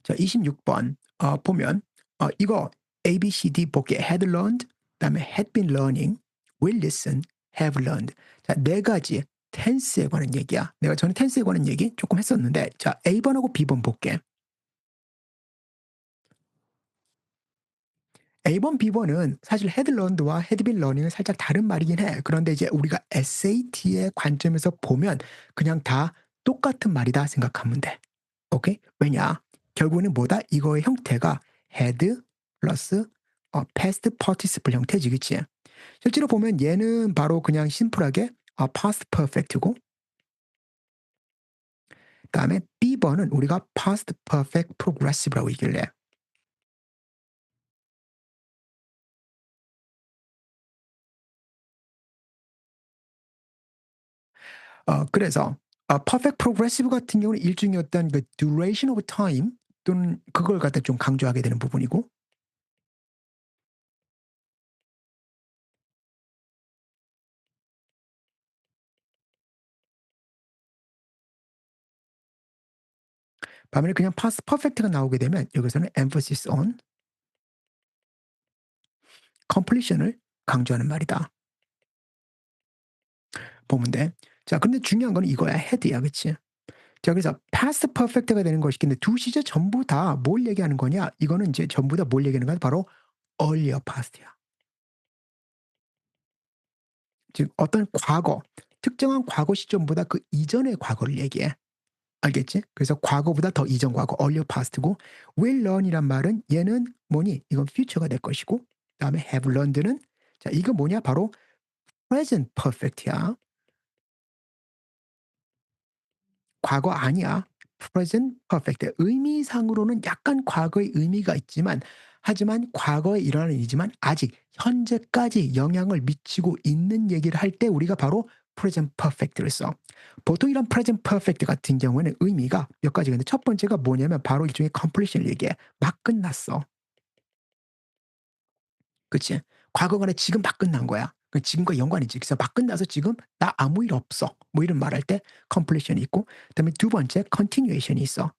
자 26번 보면 이거 A, B, C, D 볼게. had learned 그다음에 had been learning, will listen, have learned. 자 네 가지 텐스에 관한 얘기야. 내가 전에 텐스에 관한 얘기 조금 했었는데 자 A번하고 B번 볼게. A번, B번은 사실 had learned와 had been learning은 살짝 다른 말이긴 해. 그런데 이제 우리가 SAT의 관점에서 보면 그냥 다 똑같은 말이다 생각하면 돼. 오케이? 왜냐? 결국에는 뭐다? 이거의 형태가 had 플러스 past participle 형태지, 그치? 실제로 보면 얘는 바로 그냥 심플하게 past perfect고, 그다음에 B번은 우리가 past perfect progressive라고 얘기를 해. 그래서 perfect progressive 같은 경우는 일종의 어떤 그 duration of time 또는 그걸 갖다 좀 강조하게 되는 부분이고, 반면에 그냥 past perfect가 나오게 되면 여기서는 emphasis on completion을 강조하는 말이다. 보면 돼. 자, 근데 중요한 건 이거야. had야, 그치? 자, 그래서 past perfect가 되는 것이 근데 두 시제 전부 다 뭘 얘기하는 거냐? 이거는 이제 전부 다 뭘 얘기하는 거야? 바로 earlier past야. 즉 어떤 과거, 특정한 과거 시점보다 그 이전의 과거를 얘기해. 알겠지? 그래서 과거보다 더 이전 과거, earlier past고 will learn이란 말은 얘는 뭐니? 이건 future가 될 것이고 그다음에 have learned는 자, 이거 뭐냐? 바로 present perfect야. 과거 아니야. present perfect. 의미상으로는 약간 과거의 의미가 있지만 하지만 과거에 일어나는 일이지만 아직 현재까지 영향을 미치고 있는 얘기를 할 때 우리가 바로 present perfect를 써. 보통 이런 present perfect 같은 경우에는 의미가 몇 가지가 있는데 첫 번째가 뭐냐면 바로 일종의 completion을 얘기해. 막 끝났어. 그치? 과거가 아니라 지금 막 끝난 거야. 그 지금과 연관이지. 그래서 막 끝나서 지금 나 아무 일 없어. 뭐 이런 말할 때 completion이 있고 그다음에 두 번째 continuation이 있어.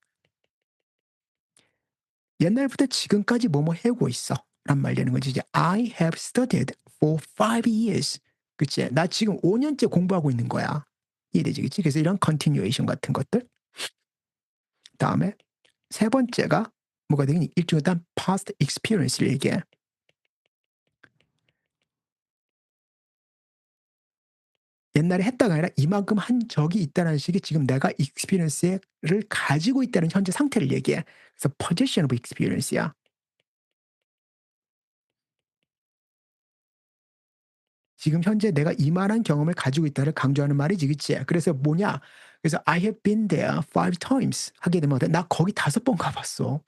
옛날부터 지금까지 뭐뭐 해오고 있어. 란 말 되는 거지. 이제 I have studied for 5 years. 그치? 나 지금 5년째 공부하고 있는 거야. 이해되지? 그치? 그래서 이런 continuation 같은 것들. 다음에 세 번째가 뭐가 되겠니? 일종의 어떤 past experience를 얘기해. 옛날에 했다가 아니라 이만큼 한 적이 있다는 식의 지금 내가 experience를 가지고 있다는 현재 상태를 얘기해. 그래서 possession of experience야. 지금 현재 내가 이만한 경험을 가지고 있다를 강조하는 말이지, 그치? 그래서 뭐냐? 그래서 I have been there 5 times 하게 되면 어때? 나 거기 5번 가봤어.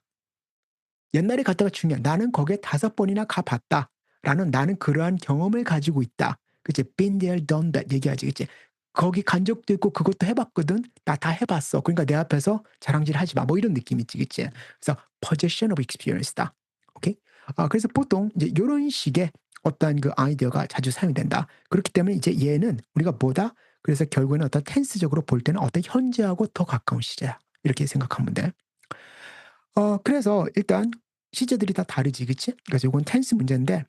옛날에 갔다가 중요한 나는 거기에 5번이나 가봤다. 라는 나는 그러한 경험을 가지고 있다. 그치? been there, done that 얘기하지, 그치? 거기 간 적도 있고 그것도 해봤거든. 나 다 해봤어. 그러니까 내 앞에서 자랑질 하지 마. 뭐 이런 느낌 있지, 그치? 그래서 possession of experience다. 오케이? 그래서 보통 이제 요런 식의 어떤 그 아이디어가 자주 사용된다. 그렇기 때문에 이제 얘는 우리가 뭐다? 그래서 결국에는 어떤 텐스적으로 볼 때는 어떤 현재하고 더 가까운 시제야. 이렇게 생각하면 돼. 그래서 일단 시제들이 다 다르지, 그치? 그래서 요건 텐스 문제인데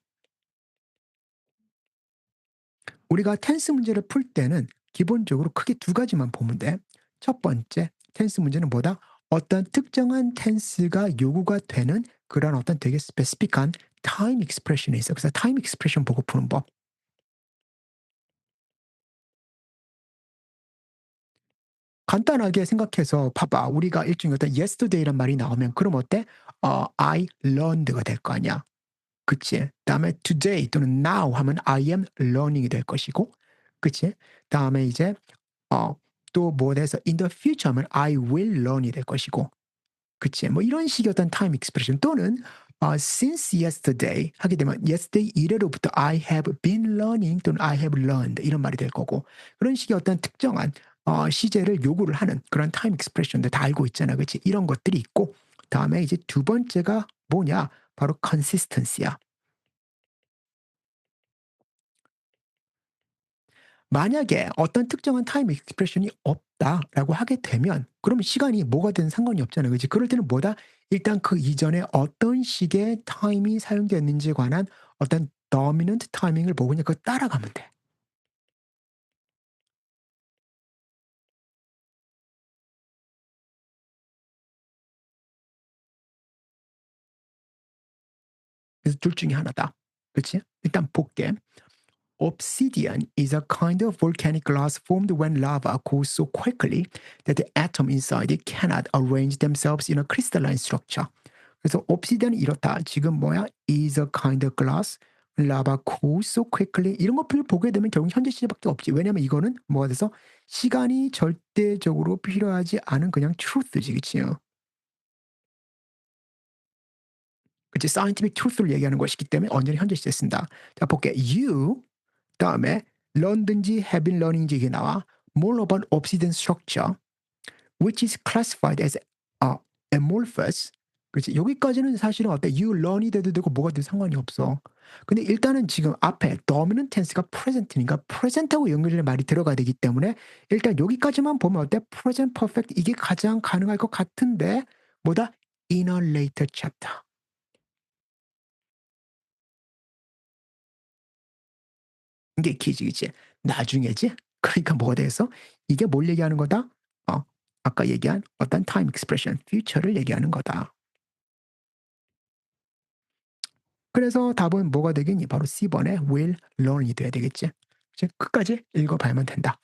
우리가 텐스 문제를 풀 때는 기본적으로 크게 두 가지만 보면 돼. 첫 번째 텐스 문제는 뭐다? 어떤 특정한 텐스가 요구가 되는 그런 어떤 되게 스페시픽한 타임 익스프레션이 있어. 그래서 타임 익스프레션 보고 푸는 법. 간단하게 생각해서 봐봐. 우리가 일종의 어떤 yesterday란 말이 나오면 그럼 어때? I learned가 될 거 아니야. 그치? 다음에 today 또는 now 하면 I am learning이 될 것이고, 그치? 다음에 이제 어, 또 뭐 돼서 in the future 하면 I will learn이 될 것이고, 그치? 뭐 이런 식의 어떤 time expression 또는 since yesterday 하게 되면 yesterday 이래로부터 I have been learning 또는 I have learned 이런 말이 될 거고 그런 식의 어떤 특정한 시제를 요구를 하는 그런 time expression들 다 알고 있잖아, 그치? 이런 것들이 있고 다음에 이제 두 번째가 뭐냐? 바로 consistency야. 만약에 어떤 특정한 타임 익스프레션이 없다라고 하게 되면 그러면 시간이 뭐가 든 상관이 없잖아요. 그지? 그럴 때는 뭐다? 일단 그 이전에 어떤 식의 타임이 사용됐는지에 관한 어떤 dominant 타이밍을 보고 그냥 그걸 따라가면 돼. 그래서 둘 중에 하나다. 그치? 일단 볼게. Obsidian is a kind of volcanic glass formed when lava cools so quickly that the atom inside it cannot arrange themselves in a crystalline structure. 그래서 옵시디안이 이렇다. 지금 뭐야? is a kind of glass. lava cools so quickly. 이런 것들을 보게 되면 결국 현재 시제밖에 없지. 왜냐면 이거는 뭐가 돼서 시간이 절대적으로 필요하지 않은 그냥 truth지, 그치요? 그치? scientific truth를 얘기하는 것이기 때문에 언제나 현재 시제 쓴다. 자, 볼게. You 다음에 learn든지 have been learning인지 이게 나와. more about obsidian structure, which is classified as amorphous. 그렇지. 여기까지는 사실은 어때? You learn이 돼도 되고 뭐가 돼도 상관이 없어. 근데 일단은 지금 앞에 dominant tense가 present니까 present하고 연결되는 말이 들어가야 되기 때문에 일단 여기까지만 보면 어때? present perfect 이게 가장 가능할 것 같은데 뭐다? in a later chapter. 이게 키지, 그치? 나중에지? 그러니까 뭐가 돼서 이게 뭘 얘기하는 거다? 어, 아까 얘기한 어떤 time expression, future를 얘기하는 거다. 그래서 답은 뭐가 되겠니? 바로 C번에 will learn이 돼야 되겠지. 그치? 끝까지 읽어봐야만 된다.